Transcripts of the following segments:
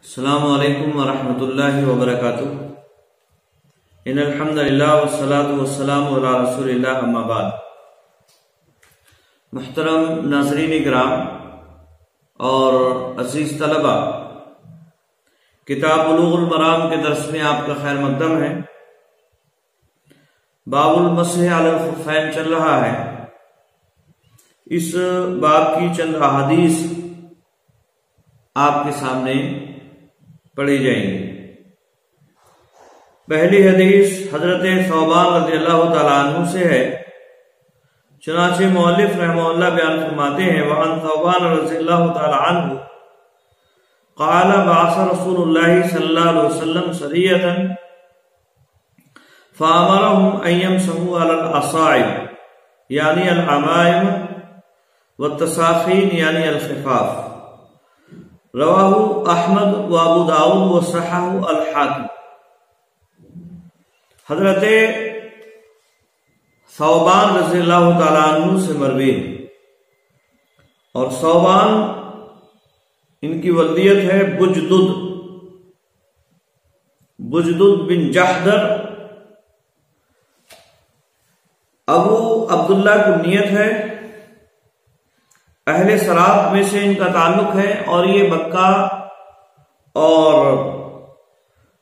السلام علیکم ورحمۃ اللہ وبرکاتہ۔ ان الحمد للہ والصلاة والسلام علی رسول اللہ، اما بعد۔ محترم ناظرین کرام اور عزیز طلبہ، کتاب بلوغ المرام کے درس میں آپ کا خیر مقدم ہے۔ باب المسح علی الخفین چل رہا ہے۔ اس باب کی چند احادیث آپ کے سامنے پڑھی جائیں گی۔ پہلی حدیث حضرت ثوبان رضی اللہ تعالیٰ عنہ سے ہے، چنانچہ مؤلف رحمہ اللہ بیان فرماتے ہیں، وعن ثوبان رضی اللہ تعالیٰ عنہ قال بعث رسول اللہ صلی اللہ علیہ وسلم سریۃ فامرهم ان يمسحوا على الاصاعب یعنی العمائم والتساخین یعنی الخفاف، رواہ احمد و ابو داؤد و صححہ الحاکم۔ حضرت ثوبان رضی اللہ تعالیٰ عنہ سے مروی ہے، اور ثوبان ان کی ولدیت ہے بجدد بن جحدر، ابو عبداللہ کنیت ہے، اہل سرات میں سے ان کا تعلق ہے، اور یہ مکہ اور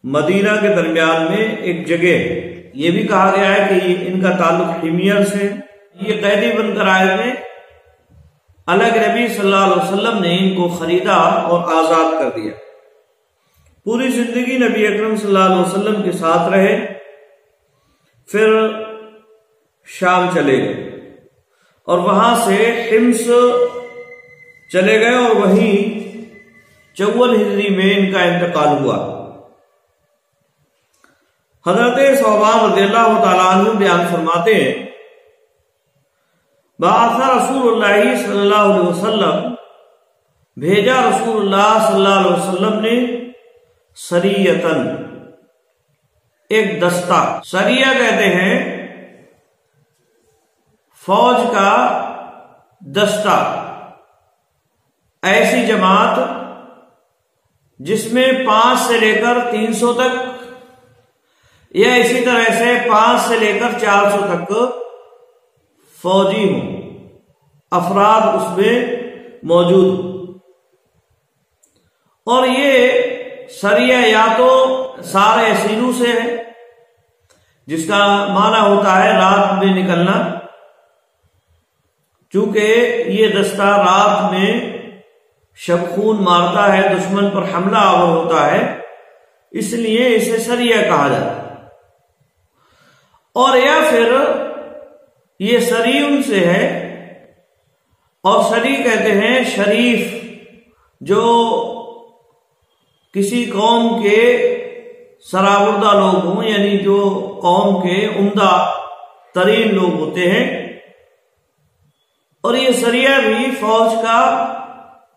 مدینہ کے درمیان میں ایک جگہ ہے۔ یہ بھی کہا گیا ہے کہ ان کا تعلق حمیر سے۔ یہ قیدی بن کر آئے تھے، الگ نبی صلی اللہ علیہ وسلم نے ان کو خریدا اور آزاد کر دیا۔ پوری زندگی نبی اکرم صلی اللہ علیہ وسلم کے ساتھ رہے، پھر شام چلے گئے اور وہاں سے حمص چلے گئے، اور وہیں 54 ہجری میں ان کا انتقال ہوا۔ حضرت ثوبان رضی اللہ تعالیٰ عنہ بیان فرماتے ہیں، بعث رسول اللہ صلی اللہ علیہ وسلم، بھیجا رسول اللہ صلی اللہ علیہ وسلم نے سریتن، ایک دستہ۔ سریہ کہتے ہیں فوج کا دستہ، ایسی جماعت جس میں 5 سے لے کر 300 تک، یا اسی طرح سے 5 سے لے کر 400 تک فوجی ہوں، افراد اس میں موجود ہوں۔ اور یہ سریہ یا تو سارے سینو سے ہے، جس کا معنی ہوتا ہے رات میں نکلنا، چونکہ یہ دستہ رات میں شب خون مارتا ہے، دشمن پر حملہ آور ہوتا ہے، اس لیے اسے سریہ کہا جاتا ہے۔ اور یا پھر یہ سریون سے ہے، اور سری کہتے ہیں شریف، جو کسی قوم کے سربردہ لوگ ہوں، یعنی جو قوم کے عمدہ ترین لوگ ہوتے ہیں۔ اور یہ سریہ بھی فوج کا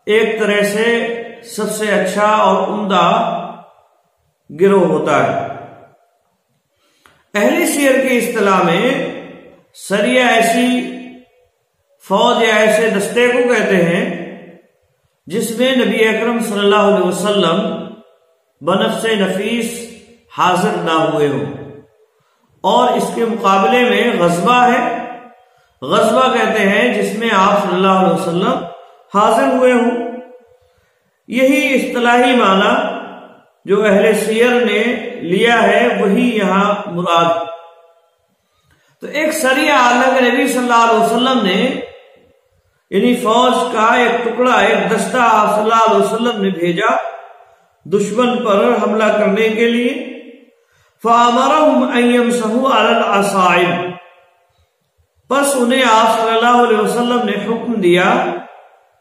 ایک طرح سے سب سے اچھا اور عمدہ گروہ ہوتا ہے۔ اہل سیر کی اصطلاح میں سریہ ایسی فوج یا ایسے دستے کو کہتے ہیں جس میں نبی اکرم صلی اللہ علیہ وسلم بنفس نفیس حاضر نہ ہوئے ہوں، اور اس کے مقابلے میں غزوہ ہے۔ غزوہ کہتے ہیں جس میں آپ صلی اللہ علیہ وسلم حاضر ہوئے ہوں۔ یہی اصطلاحی معنی جو اہل سیر نے لیا ہے وہی یہاں مراد۔ تو ایک سریہ اللہ کے نبی صلی اللہ علیہ وسلم نے، یعنی فوج کا ایک ٹکڑا، ایک دستہ آپ صلی اللہ علیہ وسلم نے بھیجا دشمن پر حملہ کرنے کے لیے۔ فَأَمَرَهُمْ أَن يَمْسَحُوا عَلَى الْأَصَاعِبِ، پس انہیں آپ صلی اللہ علیہ وسلم نے حکم دیا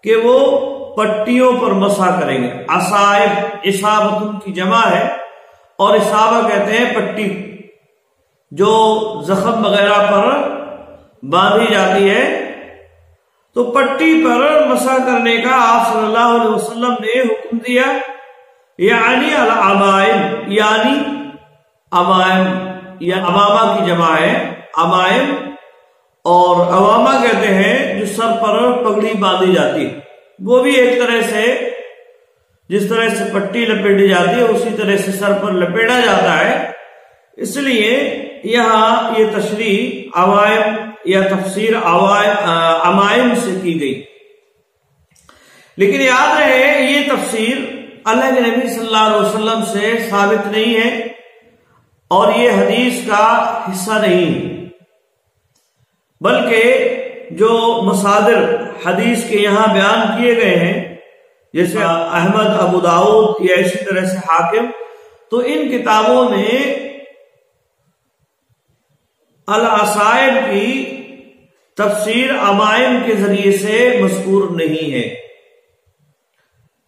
کہ وہ پٹیوں پر مسح کریں گے۔ اصائب اصابت کی جمع ہے، اور اصابہ کہتے ہیں پٹی جو زخم وغیرہ پر باندھی جاتی ہے۔ تو پٹی پر مسح کرنے کا آپ صلی اللہ علیہ وسلم نے حکم دیا، یعنی العمائم، یعنی عمائم، یا امامہ کی جمع ہے عمائم، اور عوامہ کہتے ہیں جو سر پر پگڑی باندھی جاتی ہے، وہ بھی ایک طرح سے جس طرح سے پٹی لپیٹی جاتی ہے اسی طرح سے سر پر لپیٹا جاتا ہے، اس لیے یہاں یہ تشریح عوائم یا تفسیر عمائم سے کی گئی۔ لیکن یاد رہے یہ تفسیر اللہ کے نبی صلی اللہ علیہ وسلم سے ثابت نہیں ہے اور یہ حدیث کا حصہ نہیں، بلکہ جو مصادر حدیث کے یہاں بیان کیے گئے ہیں جیسے احمد، ابو داؤد یا اسی طرح سے حاکم، تو ان کتابوں میں العصائب کی تفسیر عمائم کے ذریعے سے مذکور نہیں ہے۔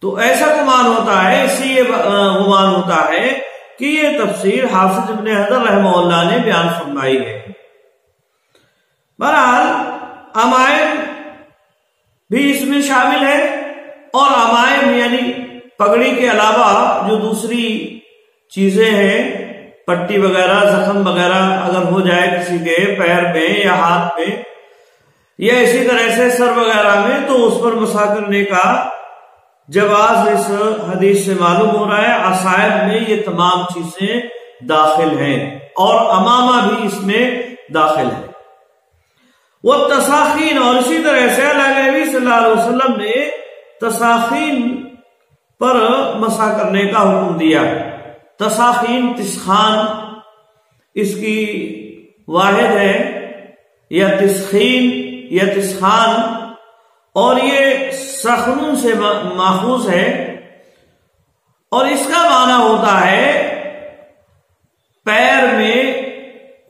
تو ایسا گمان ہوتا ہے، اس سے یہ گمان ہوتا ہے کہ یہ تفسیر حافظ ابن حجر رحمہ اللہ نے بیان فرمائی ہے۔ بہرحال عمائم بھی اس میں شامل ہے، اور عمائم یعنی پگڑی کے علاوہ جو دوسری چیزیں ہیں، پٹی وغیرہ، زخم وغیرہ اگر ہو جائے کسی کے پیر میں یا ہاتھ میں یا اسی طرح سے سر وغیرہ میں، تو اس پر مسح کرنے کا جواز اس حدیث سے معلوم ہو رہا ہے۔ عصائب میں یہ تمام چیزیں داخل ہیں اور امامہ بھی اس میں داخل ہے۔ وہ تساخین، اور اسی طرح سے اللہ نبی صلی اللہ علیہ وسلم نے تساخین پر مسح کرنے کا حکم دیا۔ تساخین، تسخان اس کی واحد ہے، یا تسخین یا تسخان، اور یہ سخن سے ماخوذ ہے، اور اس کا معنی ہوتا ہے پیر میں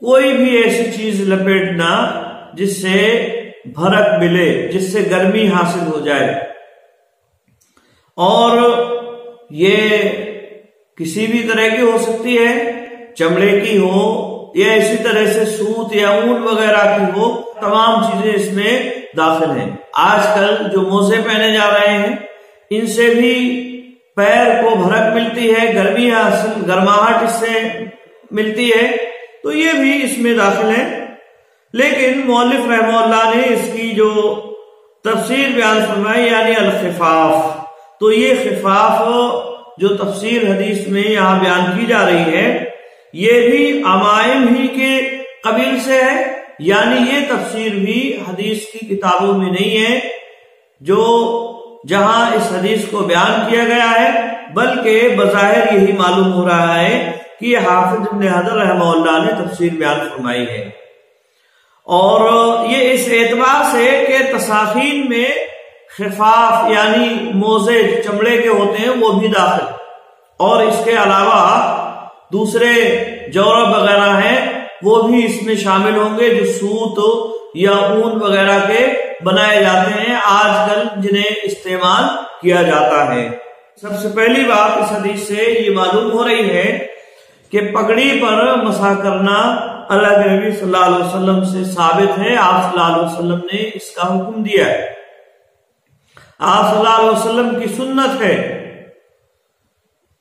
کوئی بھی ایسی چیز لپیٹنا جس سے بھرک ملے، جس سے گرمی حاصل ہو جائے، اور یہ کسی بھی طرح کی ہو سکتی ہے، چمڑے کی ہو یا اسی طرح سے سوت یا اون وغیرہ کی ہو، تمام چیزیں اس میں داخل ہیں۔ آج کل جو موزے پہنے جا رہے ہیں ان سے بھی پیر کو بھرک ملتی ہے، گرمی حاصل، گرماہٹ اس سے ملتی ہے، تو یہ بھی اس میں داخل ہے۔ لیکن مؤلف رحمہ اللہ نے اس کی جو تفسیر بیان فرمائی یعنی الخفاف، تو یہ خفاف جو تفسیر حدیث میں یہاں بیان کی جا رہی ہے یہ بھی عمائم ہی کے قبیل سے ہے، یعنی یہ تفسیر بھی حدیث کی کتابوں میں نہیں ہے جو جہاں اس حدیث کو بیان کیا گیا ہے، بلکہ بظاہر یہی معلوم ہو رہا ہے کہ یہ حافظ ابن حجر رحمہ اللہ نے تفسیر بیان فرمائی ہے۔ اور یہ اس اعتبار سے کہ تساخین میں خفاف یعنی موزے چمڑے کے ہوتے ہیں وہ بھی داخل، اور اس کے علاوہ دوسرے جورب وغیرہ ہیں وہ بھی اس میں شامل ہوں گے جو سوت یا اون وغیرہ کے بنائے جاتے ہیں آج کل جنہیں استعمال کیا جاتا ہے۔ سب سے پہلی بات اس حدیث سے یہ معلوم ہو رہی ہے کہ پگڑی پر مسح کرنا اللہ کے نبی صلی اللہ علیہ وسلم سے ثابت ہے، آپ صلی اللہ علیہ وسلم نے اس کا حکم دیا ہے، آپ صلی اللہ علیہ وسلم کی سنت ہے۔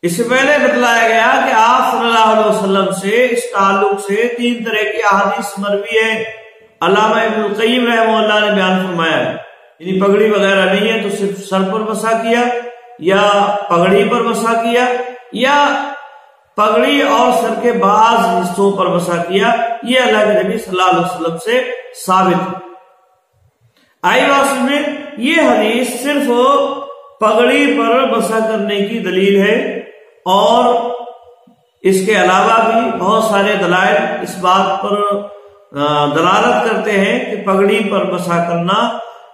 اس سے پہلے بتلایا گیا کہ آپ صلی اللہ علیہ وسلم سے اس تعلق سے 3 طرح کی احادیث مروی ہے، علامہ ابن القیم رحمہ اللہ نے بیان فرمایا ہے، یعنی پگڑی وغیرہ نہیں ہے تو صرف سر پر مسح کیا یا پگڑی پر مسح کیا یا پگڑی اور سر کے بعض حصوں پر مسح کیا، یہ اللہ کے نبی صلی اللہ علیہ وسلم سے ثابت ہے۔ آئی بات میں یہ حدیث صرف پگڑی پر مسح کرنے کی دلیل ہے، اور اس کے علاوہ بھی بہت سارے دلائل اس بات پر دلالت کرتے ہیں کہ پگڑی پر مسح کرنا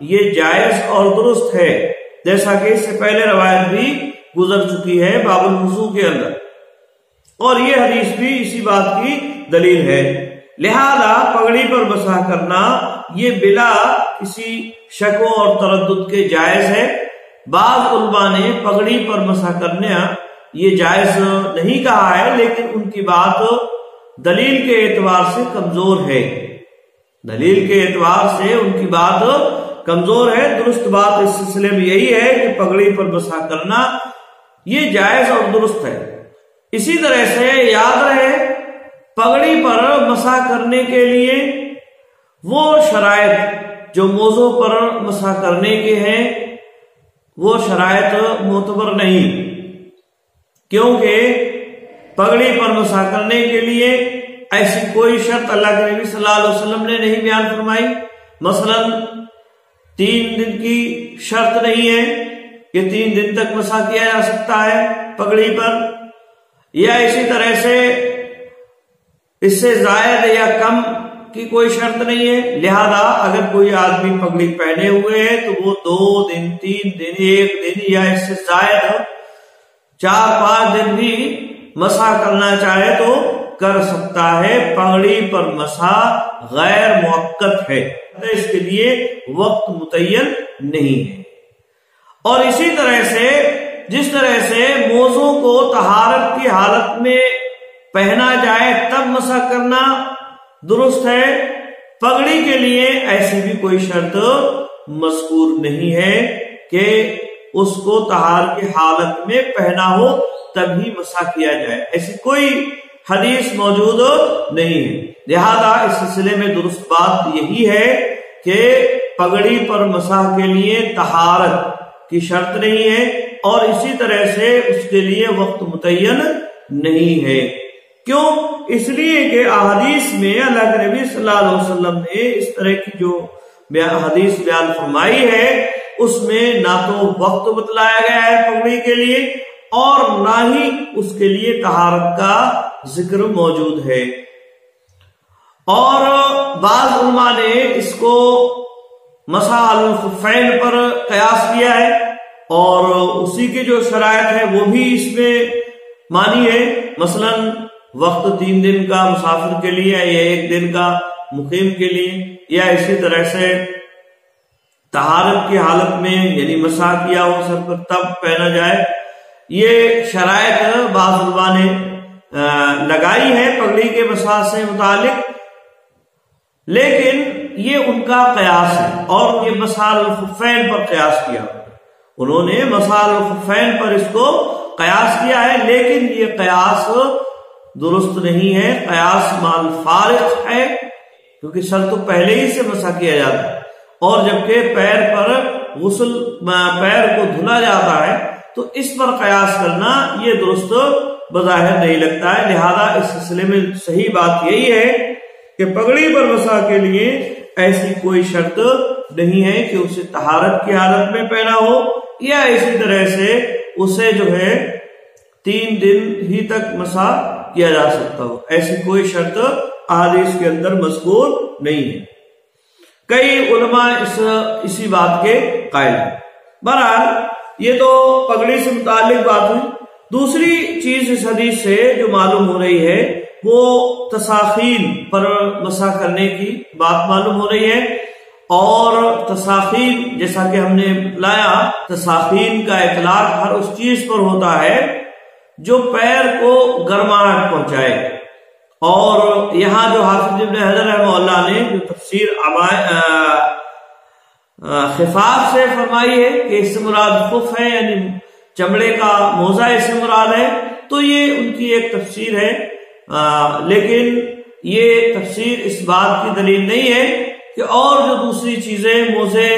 یہ جائز اور درست ہے، جیسا کہ اس سے پہلے روایت بھی گزر چکی ہے باب الوضو کے اندر، اور یہ حدیث بھی اسی بات کی دلیل ہے۔ لہذا پگڑی پر مسح کرنا یہ بلا کسی شک اور تردد کے جائز ہے۔ بعض علماء نے پگڑی پر مسح کرنا یہ جائز نہیں کہا ہے، لیکن ان کی بات دلیل کے اعتبار سے کمزور ہے، دلیل کے اعتبار سے ان کی بات کمزور ہے۔ درست بات اس سلسلے میں یہی ہے کہ پگڑی پر مسح کرنا یہ جائز اور درست ہے۔ اسی طرح سے یاد رہے پگڑی پر مسح کرنے کے لیے وہ شرائط جو موضوع پر مسح کرنے کے ہیں وہ شرائط معتبر نہیں، کیونکہ پگڑی پر مسح کرنے کے لیے ایسی کوئی شرط اللہ کے نبی صلی اللہ علیہ وسلم نے نہیں بیان فرمائی۔ مثلا 3 دن کی شرط نہیں ہے کہ 3 دن تک مسح کیا جا سکتا ہے پگڑی پر، یا اسی طرح سے اس سے زائد یا کم کی کوئی شرط نہیں ہے۔ لہذا اگر کوئی آدمی پگڑی پہنے ہوئے ہے تو وہ 2 دن 3 دن 1 دن یا اس سے زائد 4-5 دن بھی مسح کرنا چاہے تو کر سکتا ہے۔ پگڑی پر مسح غیر مؤقت ہے، اس کے لیے وقت متعین نہیں ہے۔ اور اسی طرح سے جس طرح سے موزوں کو طہارت کی حالت میں پہنا جائے تب مسح کرنا درست ہے، پگڑی کے لیے ایسی بھی کوئی شرط مذکور نہیں ہے کہ اس کو طہارت کی حالت میں پہنا ہو تب ہی مسح کیا جائے، ایسی کوئی حدیث موجود نہیں ہے۔ لہذا اس سلسلے میں درست بات یہی ہے کہ پگڑی پر مسح کے لیے طہارت کی شرط نہیں ہے، اور اسی طرح سے اس کے لیے وقت متعین نہیں ہے۔ کیوں؟ اس لیے کہ احادیث میں اللہ کے نبی صلی اللہ علیہ وسلم نے اس طرح کی جو حدیث بیان فرمائی ہے اس میں نہ تو وقت بتلایا گیا ہے پگڑی کے لیے اور نہ ہی اس کے لیے طہارت کا ذکر موجود ہے۔ اور بعض علماء نے اس کو مسح علی الخفین پر قیاس کیا ہے، اور اسی کے جو شرائط ہے وہ بھی اس میں مانی ہے۔ مثلا وقت 3 دن کا مسافر کے لیے یا 1 دن کا مقیم کے لیے، یا اسی طرح سے طہارت کی حالت میں یعنی مسح کیا ہو سر پر تب پہنا جائے، یہ شرائط بعض علماء نے لگائی ہے پگڑی کے مسح سے متعلق، لیکن یہ ان کا قیاس ہے اور یہ مسح علی الخفین پر قیاس کیا، انہوں نے مسح علی الخفین پر اس کو قیاس کیا ہے، لیکن یہ قیاس درست نہیں ہے، قیاس مال فارق ہے، کیونکہ سر تو پہلے ہی سے مسح کیا جاتا ہے، اور جبکہ پیر پر غسل پیر کو دھلا جاتا ہے تو اس پر قیاس کرنا یہ درست بظاہر نہیں لگتا ہے۔ لہذا اس سلسلے میں صحیح بات یہی ہے کہ پگڑی پر مسح کے لیے ایسی کوئی شرط نہیں ہے کہ اسے طہارت کی حالت میں پہنا ہو، یا اسی طرح سے اسے جو ہے 3 دن ہی تک مسح کیا جا سکتا ہو، ایسی کوئی شرط احادیث کے اندر مذکور نہیں ہے۔ کئی علماء اسی بات کے قائل ہیں۔ بہرحال یہ تو پگڑی سے متعلق بات ہوئی۔ دوسری چیز اس حدیث سے جو معلوم ہو رہی ہے وہ تساخین پر مسح کرنے کی بات معلوم ہو رہی ہے، اور تساخین جیسا کہ ہم نے لایا، تساخین کا اطلاق ہر اس چیز پر ہوتا ہے جو پیر کو گرماہٹ پہنچائے، اور یہاں جو حافظ ابن حجر رحمہ اللہ نے جو تفسیر خفاف سے فرمائی ہے کہ اس سے مراد خف ہے، یعنی چمڑے کا موزہ اس سے مراد ہے، تو یہ ان کی ایک تفسیر ہے، لیکن یہ تفسیر اس بات کی دلیل نہیں ہے کہ اور جو دوسری چیزیں موزے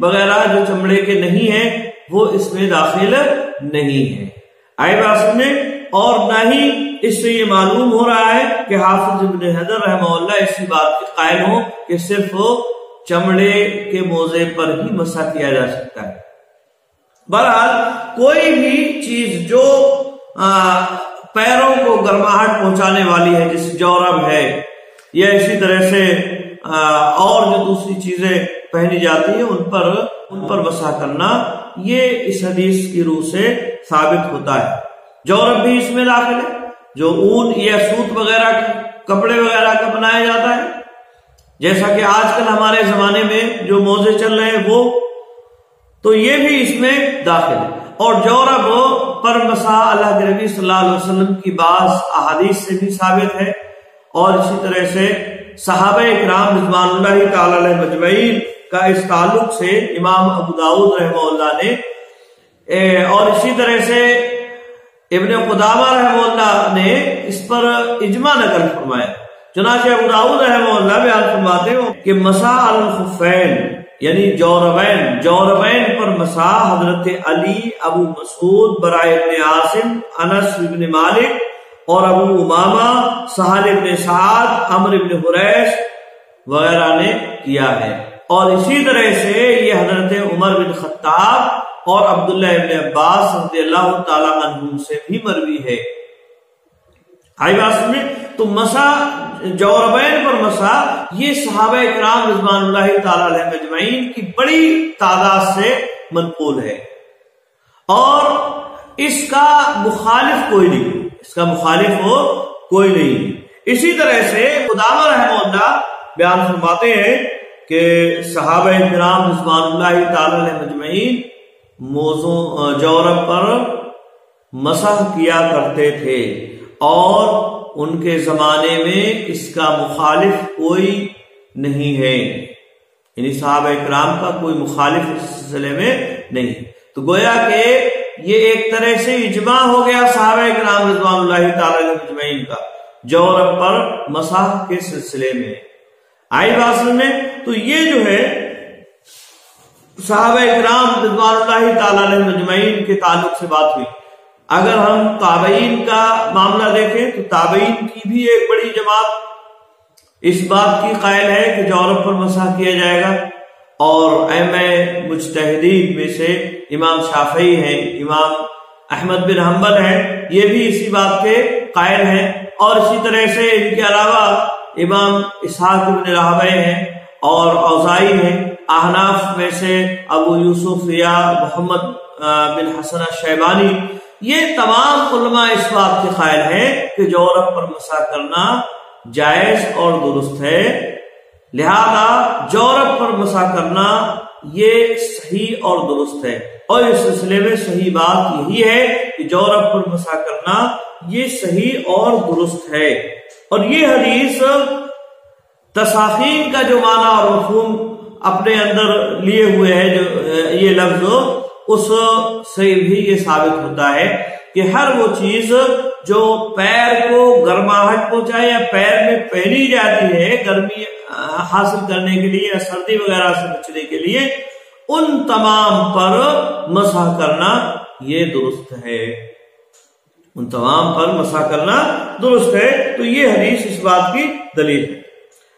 وغیرہ جو چمڑے کے نہیں ہیں وہ اس میں داخل نہیں ہے۔ آئی بات سمجھے؟ اور نہ ہی اس سے یہ معلوم ہو رہا ہے کہ حافظ ابن حجر رحمہ اللہ اسی بات کے قائل ہوں کہ صرف چمڑے کے موزے پر ہی مسح کیا جا سکتا ہے۔ بہرحال کوئی بھی چیز جو پیروں کو گرماہٹ پہنچانے والی ہے، جیسے جورب ہے یا اسی طرح سے اور جو دوسری چیزیں پہنی جاتی ہیں ان پر مسح کرنا، یہ اس حدیث کی روح سے ثابت ہوتا ہے۔ جورب بھی اس میں داخل ہے، جو اون یا سوت وغیرہ کپڑے وغیرہ کا بنایا جاتا ہے، جیسا کہ آج کل ہمارے زمانے میں جو موزے چل رہے ہیں وہ، تو یہ بھی اس میں داخل ہے۔ اور جورب پر مسح اللہ کے نبی صلی اللہ علیہ وسلم کی بعض احادیث سے بھی ثابت ہے، اور اسی طرح سے صحابہ اکرام رضوان اللہ تعالی علیہ مجمعین کا اس تعلق سے امام ابو داؤد رحمہ اللہ نے، اور اسی طرح سے ابن قدامہ رحمہ اللہ نے اس پر اجماع نقل فرمایا۔ چنانچہ ابو داؤد رحمہ اللہ بیان فرماتے ہیں کہ مسح علی الخفین، یعنی جوربین پر مسح حضرت علی، ابو مسعود، برائے ابن عاصم، انس بن مالک اور ابو امامہ، سہل بن سعد، عمرو بن حریث وغیرہ نے کیا ہے۔ اور اسی طرح سے یہ حضرت عمر بن خطاب اور عبداللہ ابن عباس رضی اللہ تعالی عنہم سے بھی مروی ہے۔ آئی بات میں تو مسح، جوربین پر مسح، یہ صحابہ کرام رضوان اللہ تعالی علیہم اجمعین کی بڑی تعداد سے منقول ہے، اور اس کا مخالف کوئی نہیں، اس کا مخالف ہو کوئی نہیں۔ اسی طرح سے قدامہ رحمہ اللہ بیان فرماتے ہیں کہ صحابہ کرام رضوان اللہ تعالی علیہم اجمعین موضوع جورب پر مسح کیا کرتے تھے، اور ان کے زمانے میں اس کا مخالف کوئی نہیں ہے، یعنی صحابہ کرام کا کوئی مخالف اس سلسلے میں نہیں۔ تو گویا کہ یہ ایک طرح سے اجماع ہو گیا صحابہ کرام رضوان اللہ تعالی علیہم اجمعین کا جورب پر مسح کے سلسلے میں۔ آئی بات میں تو یہ جو ہے صحابہ کرام رضوان اللہ تعالی علیہم اجمعین کے تعلق سے بات ہوئی۔ اگر ہم تابعین کا معاملہ دیکھیں تو تابعین کی بھی ایک بڑی جماعت اس بات کی قائل ہے کہ جورب پر مسح کیا جائے گا، اور ائمہ مجتہدین میں سے امام شافعی ہیں، امام احمد بن حنبل ہیں، یہ بھی اسی بات کے قائل ہیں، اور اسی طرح سے ان کے علاوہ امام اسحاق بن راہویہ ہیں اور اوزاعی ہیں۔ احناف میں سے ابو یوسف یا محمد بن حسن الشیبانی، یہ تمام علماء اس بات کے قائل ہیں کہ جورب پر مسح کرنا جائز اور درست ہے، لہذا جورب پر مسح کرنا یہ صحیح اور درست ہے۔ اور اس سلسلے میں صحیح بات یہی ہے کہ جورب پر مسح کرنا یہ صحیح اور درست ہے، اور یہ حدیث تساخین کا جو معنی اور مفہوم اپنے اندر لیے ہوئے ہے، جو یہ لفظ، اس سے بھی یہ ثابت ہوتا ہے کہ ہر وہ چیز جو پیر کو گرماہٹ پہنچائے یا پیر میں پہنی جاتی ہے گرمی حاصل کرنے کے لیے یا سردی وغیرہ سے بچنے کے لیے، ان تمام پر مسح کرنا یہ درست ہے، ان تمام پر مسح کرنا درست ہے۔ تو یہ حدیث اس بات کی دلیل ہے۔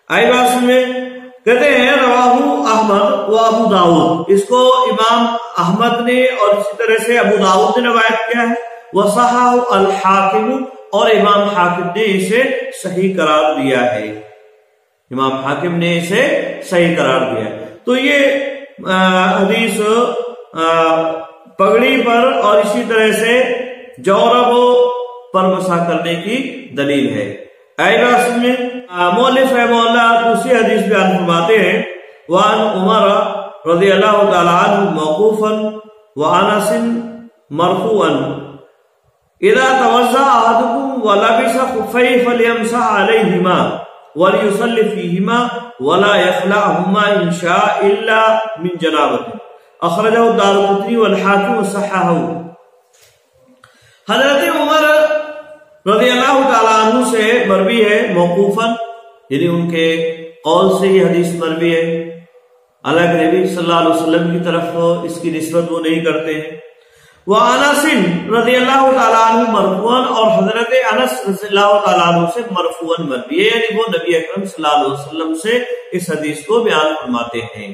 آئی بات میں کہتے ہیں رواہ احمد و ابو داؤد، اس کو امام احمد نے اور اسی طرح سے ابو داؤد نے روایت کیا ہے، وصححہ الحاکم، اور امام حاکم نے اسے صحیح قرار دیا ہے، امام حاکم نے اسے صحیح قرار دیا ہے۔ تو یہ حدیث پگڑی پر اور اسی طرح سے جورب پر مسح کرنے کی دلیل ہے۔ ایسا میں مؤلف رحمہ اللہ دوسری حدیث بیان فرماتے ہیں، وعن عمر رضی اللہ تعالی عنہ موقوفا وانس مرفوعا اذا توضأ احدكم ولبس خفيه فليمسح عليهما وليصلي فيهما ولا يخلعهما ان شاء الا من جنابه، اخرجه الدارقطني والحاکم وصححه۔ حضرت عمر رضی اللہ تعالیٰ عنہ سے مروی ہے موقوفاً، یعنی ان کے قول سے یہ حدیث مروی ہے، اللہ کے نبی صلی اللہ علیہ وسلم کی طرف اس کی نسبت وہ نہیں کرتے ہیں۔ وانس رضی اللہ تعالیٰ عنہ مرفوعاً، اور حضرت انس رضی اللہ تعالیٰ عنہ سے مرفوعاً مروی ہے، یعنی وہ نبی اکرم صلی اللہ علیہ وسلم سے اس حدیث کو بیان فرماتے ہیں۔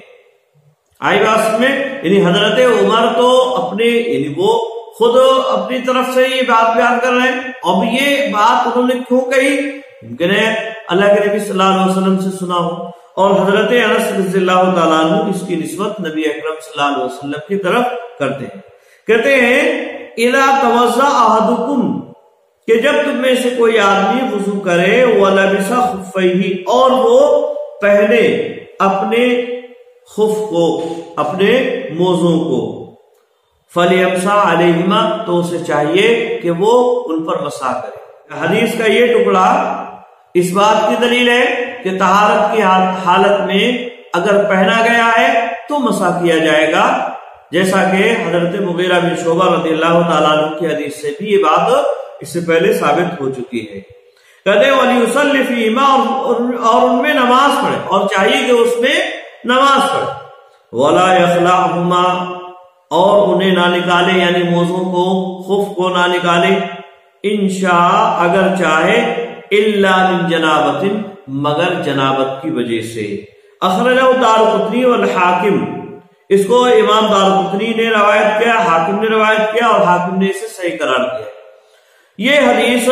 آئی بات میں یعنی حضرت عمر تو اپنے یعنی وہ خود اپنی طرف سے یہ بات بیان کر رہے ہیں، اب یہ بات انہوں نے کیوں کہی؟ ممکن ہے اللہ کے نبی صلی اللہ علیہ وسلم سے سنا ہو، اور حضرت انس رضی اللہ تعالیٰ عنہ اس کی نسبت نبی اکرم صلی اللہ علیہ وسلم کی طرف کرتے ہیں۔ کہتے ہیں اذا توضأ احدکم، کہ جب تم میں سے کوئی آدمی وضو کرے، ولبس خفیہ، اور وہ پہنے اپنے خف کو، اپنے موزوں کو، فَلْيَمْسَحْ عَلَيْهِمَا، تو اسے چاہیے کہ وہ ان پر مسح کرے۔ حدیث کا یہ ٹکڑا اس بات کی دلیل ہے کہ طہارت کی حالت میں اگر پہنا گیا ہے تو مسح کیا جائے گا، جیسا کہ حضرت مغیرہ بن شعبہ رضی اللہ تعالیٰ عنہ کی حدیث سے بھی یہ بات اس سے پہلے ثابت ہو چکی ہے۔ کہتے ہیں وَلْيُصَلِّ فِيهِمَا، اور ان میں نماز پڑھے، اور چاہیے کہ اس میں نماز پڑھے۔ ولا یخلعہما، اور انہیں نہ نکالے، یعنی موزوں کو، خف کو نہ نکالے، انشاء اگر چاہے، الا من جنابت مگر جنابت کی وجہ سے۔ اخرجہ دارقطنی والحاکم، اس کو امام دارقطنی نے روایت کیا، حاکم نے روایت کیا، اور حاکم نے اسے صحیح قرار دیا۔ یہ حدیث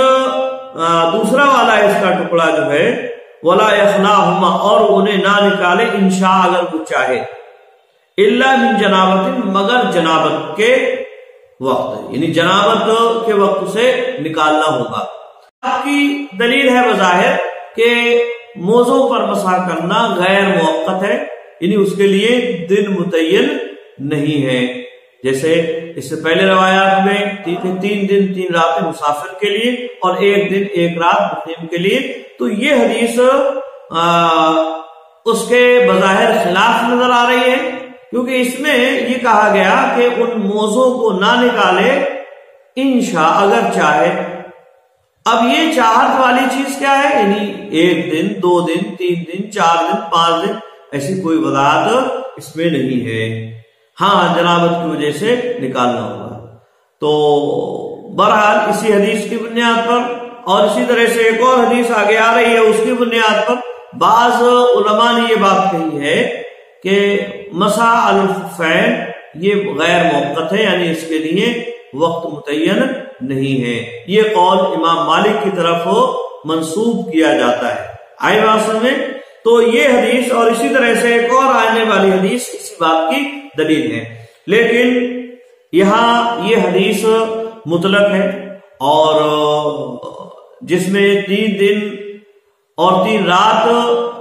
دوسرا والا اس کا ٹکڑا جو ہے، ولا یخلعہما، اور انہیں نہ نکالے، انشاء اگر وہ چاہے، الا من جنابت مگر جنابت کے وقت، یعنی جنابت کے وقت سے نکالنا ہوگا۔ آپ کی دلیل ہے بظاہر کہ موزوں پر مسح کرنا غیر موقت ہے، یعنی اس کے لیے دن متعین نہیں ہے، جیسے اس سے پہلے روایات میں 3 دن 3 راتیں مسافر کے لیے اور 1 دن 1 رات مقیم کے لیے، تو یہ حدیث اس کے بظاہر خلاف نظر آ رہی ہے، کیونکہ اس میں یہ کہا گیا کہ ان موزوں کو نہ نکالے انشاء اگر چاہے۔ اب یہ چاہت والی چیز کیا ہے، یعنی 1 دن 2 دن 3 دن 4 دن 5 دن، ایسی کوئی وضاحت اس میں نہیں ہے، ہاں جنابت کی وجہ سے نکالنا ہوگا۔ تو بہرحال اسی حدیث کی بنیاد پر، اور اسی طرح سے ایک اور حدیث آگے آ رہی ہے، اس کی بنیاد پر بعض علماء نے یہ بات کہی ہے کہ مسح علی الخفین یہ غیر موقت ہے، یعنی اس کے لیے وقت متعین نہیں ہے۔ یہ قول امام مالک کی طرف منسوب کیا جاتا ہے۔ آئی بات سمجھ؟ تو یہ حدیث اور اسی طرح سے ایک اور آنے والی حدیث اسی بات کی دلیل ہے، لیکن یہاں یہ حدیث مطلق ہے، اور جس میں 3 دن اور 3 رات،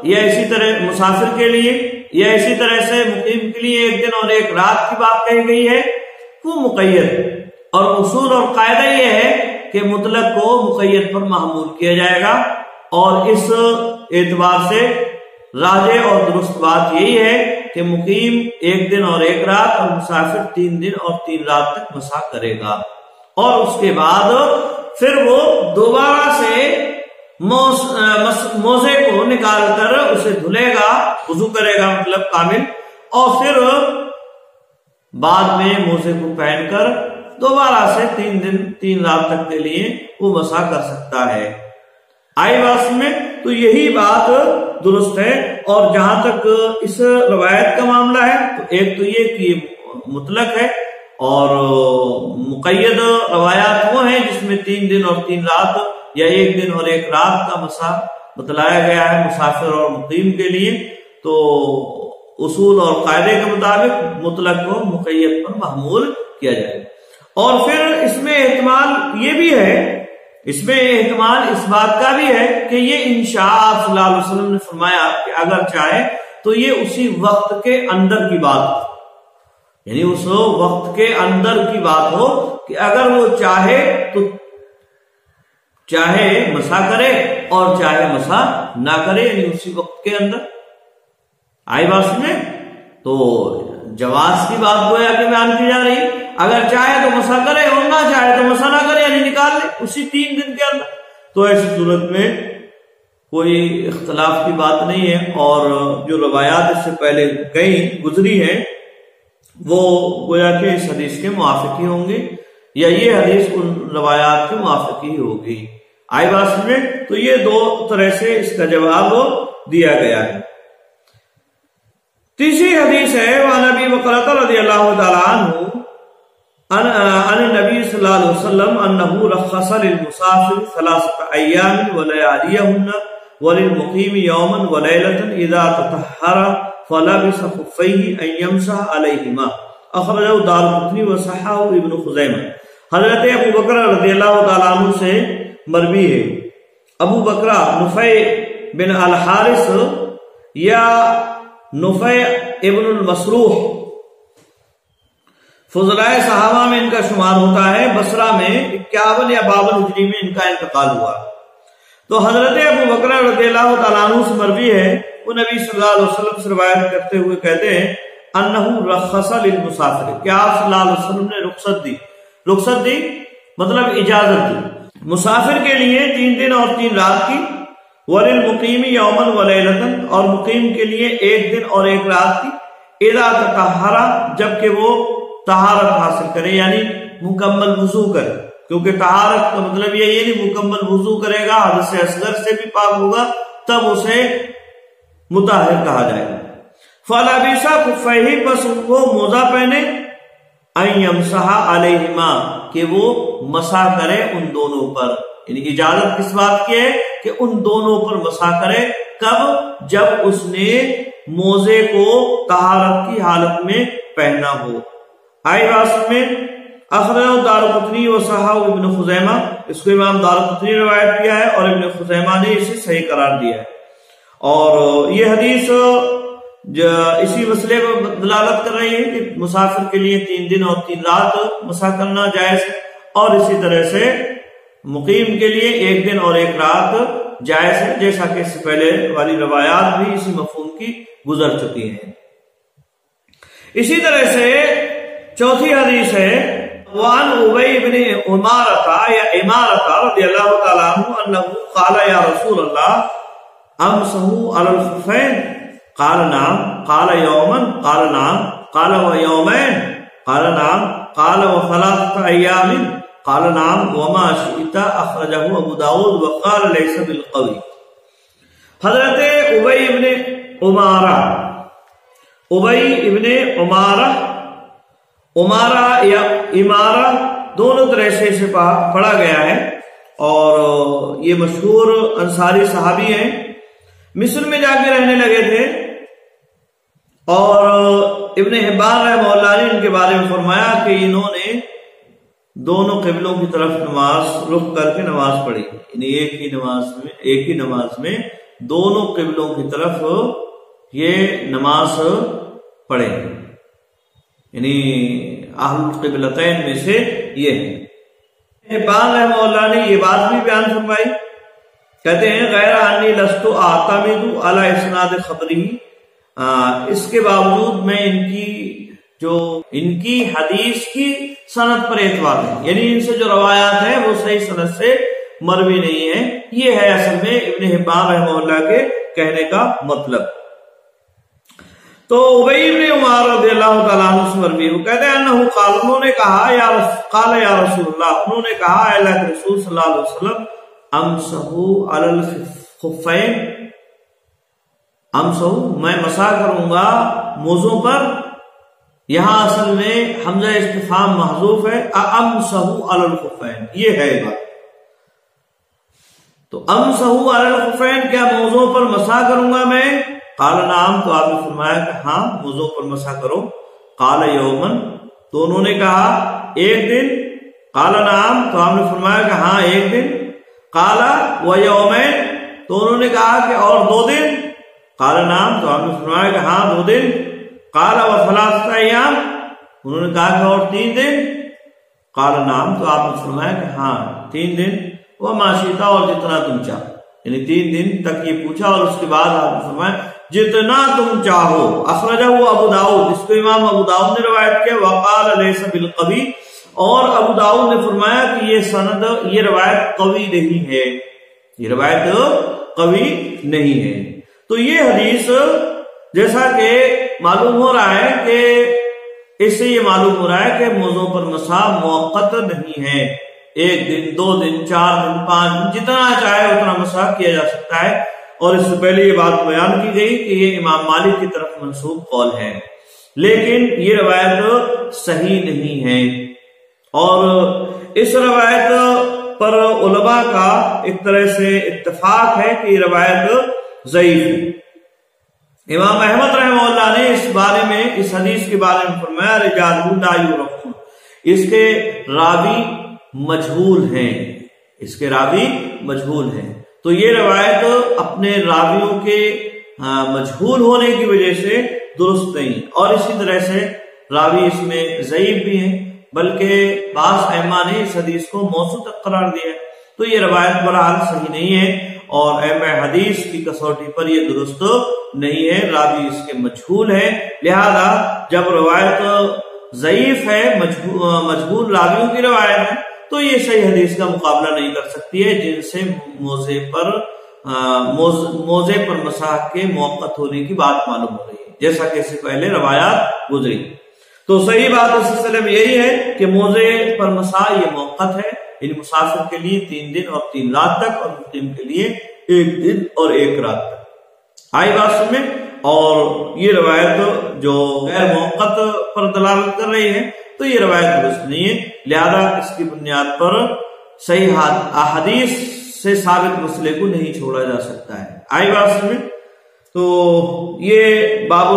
یا اسی طرح مسافر کے لیے، یا اسی طرح سے مقیم کے لیے 1 دن اور 1 رات کی بات کہی گئی ہے، وہ مقید، اور اصول اور قاعدہ یہ ہے کہ مطلق کو مقید پر محمول کیا جائے گا، اور اس اعتبار سے راجح اور درست بات یہی ہے کہ مقیم 1 دن اور 1 رات اور مسافر 3 دن اور 3 رات تک مسح کرے گا، اور اس کے بعد پھر وہ دوبارہ سے موزے کو نکال کر اسے دھلے گا، وضو کرے گا مطلب کامل، اور پھر بعد میں موزے کو پہن کر دوبارہ سے 3 دن 3 رات تک کے لیے وہ مسح کر سکتا ہے۔ آئی بات میں تو یہی بات درست ہے، اور جہاں تک اس روایت کا معاملہ ہے تو ایک تو یہ کہ مطلق ہے، اور مقید روایات وہ ہیں جس میں 3 دن اور 3 رات یا 1 دن اور 1 رات کا مسح بتلایا گیا ہے مسافر اور مقیم کے لیے، تو اصول اور قاعدے کے مطابق مطلق کو مقید پر محمول کیا جائے۔ اور پھر اس میں احتمال یہ بھی ہے، اس میں احتمال اس بات کا بھی ہے کہ یہ انشاء صلی اللہ علیہ وسلم نے فرمایا کہ اگر چاہے تو یہ اسی وقت کے اندر کی بات ہو، یعنی اس وقت کے اندر کی بات ہو کہ اگر وہ چاہے تو چاہے مسح کرے اور چاہے مسح نہ کرے، یعنی اسی وقت کے اندر۔ آئی بات میں تو جواز کی بات گویا کہ بیان کی جا رہی، اگر چاہے تو مسح کرے اور نہ چاہے تو مسح نہ کرے، یعنی نکال لے اسی 3 دن کے اندر، تو ایسی صورت میں کوئی اختلاف کی بات نہیں ہے، اور جو روایات اس سے پہلے گزری ہیں وہ گویا کہ اس حدیث کے موافق ہی ہوں گے، یا یہ حدیث ان روایات کے موافق ہی ہوگی۔ آئی بات میں تو یہ 2 طرح سے اس کا جواب دیا گیا ہے۔ تیسری حدیث ہے وعن ابی بکرۃ رضی اللہ تعالی عنہ عن النبی صلی اللہ علیہ وسلم انه رخص للمسافر 3 ایام ولياليهن وللمقیم یوما ولیلۃ اذا تطہر فلبس خفيه ان يمسح علیہما، اخرجہ دارقطنی وصححہ ابن خزیمہ۔ حضرت ابو بکر رضی اللہ تعالی عنہ سے مروی ہے، ابو بکر نفع بن الحارث یا نفع ابن المسروح فضلائے صحابہ میں ان کا شمار ہوتا ہے، بصرہ میں 51 یا 52 ہجری میں ان کا انتقال ہوا۔ تو حضرت ابو بکر رضی اللہ تعالیٰ عنہ سے مروی ہے، وہ نبی صلی اللہ علیہ وسلم سے روایت کرتے ہوئے کہتے ہیں انہ رخص للمسافر، کہ آپ صلی اللہ علیہ وسلم نے رخصت دی مطلب اجازت دی مسافر کے لیے 3 دن اور 3 رات کی، وللمقیم یوما ولیلۃ، اور مقیم کے لیے 1 دن اور 1 رات کی، اذا تطہرا جبکہ وہ طہارت حاصل کرے یعنی مکمل وضو کرے، کیونکہ طہارت کا مطلب یہ نہیں مکمل وضو کرے گا حدث اصغر سے بھی پاک ہوگا تب اسے مطہر کہا جائے گا۔ فَلَبِسَ خُفَّيْهِ بس وہ موزہ پہنے، أَن يَمْسَحَ عَلَيْهِمَا کہ وہ مسح کرے ان دونوں پر، یعنی اجازت کس بات کی ہے کہ ان دونوں پر مسح کرے، کب؟ جب اس نے موزے کو طہارت کی حالت میں پہنا ہو۔ آئی واسط میں اخرجہ دارقطنی و صححہ ابن خزیمہ، اس کو امام دارقطنی روایت کیا ہے اور ابن خزیمہ نے اسے صحیح قرار دیا ہے، اور یہ حدیث اسی مسئلے پر دلالت کر رہی ہے کہ مسافر کے لیے 3 دن اور 3 رات مسح کرنا جائز ہے، اور اسی طرح سے مقیم کے لیے 1 دن اور 1 رات جائز ہے، جیسا کہ اس سے پہلے والی روایات بھی اسی مفہوم کی گزر چکی ہیں۔ اسی طرح سے چوتھی حدیث ہے وعن ابی بن عمارہ یا عمارہ رضی اللہ تعالی عنہ انہ قال یا رسول اللہ امسحوا علی الخفین قال نعم قال یوما قال نعم قال ویومین قال نعم قال وثلاثة ایام قال نعم وما شئت اخرجہ ابو داود وقال لیس بالقوی۔ حضرت ابی ابن عمارہ عمارہ یا امارہ دونوں طرح سے اسے پڑھا گیا ہے، اور یہ مشہور انصاری صحابی ہیں، مصر میں جا کے رہنے لگے تھے، اور ابن حبان رحمہ اللہ نے ان کے بارے میں فرمایا کہ انہوں نے دونوں قبلوں کی طرف نماز رخ کر کے نماز پڑھی، یعنی ایک ہی نماز میں دونوں قبلوں کی طرف یہ نماز پڑھے، یعنی اہل القبلتین میں سے یہ ہے۔ حبان رحمہ اللہ نے یہ بات بھی بیان فرمائی، کہتے ہیں غیر انی لست اعتمد علی اسناد خبری، اس کے باوجود میں ان کی حدیث کی سند پر اعتبار ہے، یعنی ان سے جو روایات ہیں وہ صحیح سند سے مروی نہیں ہے، یہ ہے اصل میں ابن حبان رحمہ اللہ کے کہنے کا مطلب۔ تو ابی بن عمر رضی اللہ تعالیٰ عنہ سے مروی وہ کہتے ہیں انہو قال انہوں نے کہا قال یا رسول اللہ، انہوں نے کہا اے اللہ کے رسول صلی اللہ علیہ وسلم امسحوا علی الخفین، امسحوا میں مسح کروں گا موزوں پر، یہاں اصل میں حمزہ استفہام محذوف ہے، امسحوا علی الخفین یہ ہے بات، تو امسحوا علی الخفین کیا موزوں پر مسح کروں گا میں؟ قال نعم تو آپ نے فرمایا کہ ہاں موزوں پر مسح کرو، قال یومن تو انہوں نے کہا 1 دن، قال نعم تو آپ نے فرمایا کہ ہاں 1 دن، قال ویومین تو انہوں نے کہا کہ اور 2 دن، قال نعم تو آپ نے فرمایا کہ ہاں 2 دن، قال وثلاثة ایام انہوں نے کہا کہ اور 3 دن، قال نعم تو آپ نے فرمایا کہ ہاں 3 دن، وما شئت اور جتنا تم چاہو، یعنی 3 دن تک یہ پوچھا اور اس کے بعد آپ نے فرمایا جتنا تم چاہو۔ اخرجہ ابو داؤد، اس کو امام ابو داؤد نے روایت کیا، وقال لیس بالقوی، اور ابو داؤد نے فرمایا کہ یہ روایت قوی نہیں ہے، یہ روایت قوی نہیں ہے۔ تو یہ حدیث جیسا کہ معلوم ہو رہا ہے کہ اس سے یہ معلوم ہو رہا ہے کہ موضوع پر مسح موقت نہیں ہے، 1 دن 2 دن 4 دن 5 دن جتنا چاہے اتنا مسح کیا جا سکتا ہے، اور اس سے پہلے یہ بات بیان کی گئی کہ یہ امام مالک کی طرف منسوب قول ہے، لیکن یہ روایت صحیح نہیں ہے، اور اس روایت پر علماء کا ایک طرح سے اتفاق ہے کہ یہ روایت ضعیف ہے۔ امام احمد رحمہ اللہ نے اس بارے میں اس حدیث کے بارے میں فرمایا رجالہ لا یعرفون، اس کے راوی مجہول ہیں، اس کے راوی مجہول ہیں، تو یہ روایت اپنے راویوں کے مجہول ہونے کی وجہ سے درست نہیں، اور اسی طرح سے راوی اس میں ضعیف بھی ہیں، بلکہ بعض ائمہ نے اس حدیث کو موضوع تک قرار دیا ہے، تو یہ روایت بہرحال صحیح نہیں ہے، اور ائمہ حدیث کی کسوٹی پر یہ درست نہیں ہے، راوی اس کے مجہول ہے، لہذا جب روایت ضعیف ہے، مجہول راویوں کی روایت ہے، تو یہ صحیح حدیث کا مقابلہ نہیں کر سکتی ہے جن سے موزے پر مسح کے موقت ہونے کی بات معلوم ہو رہی ہے۔ جیسا کہ اس سے پہلے روایات گزری۔ تو صحیح بات اس سلسلے میں یہی ہے کہ موضع پر مسا یہ موقت ہے، یعنی مسافر کے لیے 3 دن اور 3 رات تک، اور مقیم کے لیے 1 دن اور 1 رات تک۔ آئی بات سمجھ میں؟ اور یہ روایت جو غیر موقت پر دلالت کر رہی ہے تو یہ روایت درست نہیں ہے، لہذا اس کی بنیاد پر صحیح احادیث سے ثابت مسئلے کو نہیں چھوڑا جا سکتا ہے۔ آئی بات سمجھ میں؟ تو یہ باب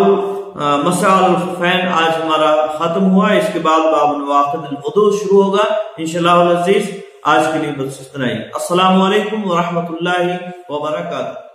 مسح الخفین آج ہمارا ختم ہوا، اس کے بعد باب نواقض الوضو شروع ہوگا انشاءاللہ العزیز۔ آج کے لیے بس اتنا ہی۔ السلام علیکم ورحمۃ اللہ وبرکاتہ۔